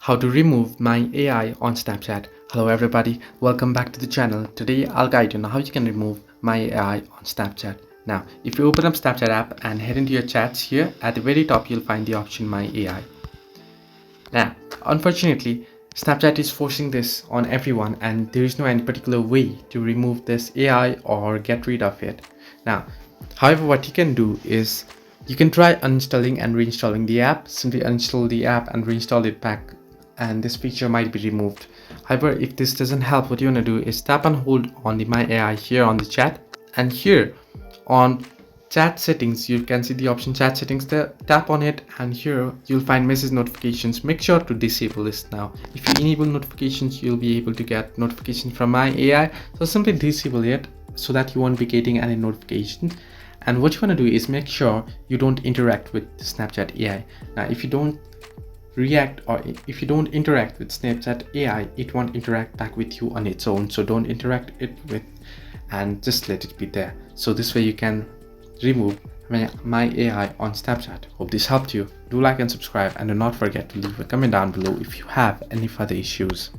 How to remove my AI on Snapchat. Hello everybody, welcome back to the channel. Today I'll guide you on how you can remove my AI on Snapchat. Now, if you open up Snapchat app and head into your chats, here at the very top you'll find the option My AI. Now, unfortunately, Snapchat is forcing this on everyone and there is no any particular way to remove this AI or get rid of it. Now, however, what you can do is you can try uninstalling and reinstalling the app. Simply uninstall the app and reinstall it back and this feature might be removed. However, if this doesn't help, what you want to do is tap and hold on the My AI here on the chat, and here on chat settings you can see the option chat settings there. Tap on it and here you'll find message notifications. Make sure to disable this. Now if you enable notifications, you'll be able to get notifications from My AI, so simply disable it so that you won't be getting any notifications. And what you want to do is make sure you don't interact with Snapchat AI. Now if you don't react or if you don't interact with Snapchat AI, it won't interact back with you on its own. So don't interact it with and just let it be there. So this way you can remove my AI on Snapchat. Hope this helped you. Do like and subscribe, and do not forget to leave a comment down below if you have any further issues.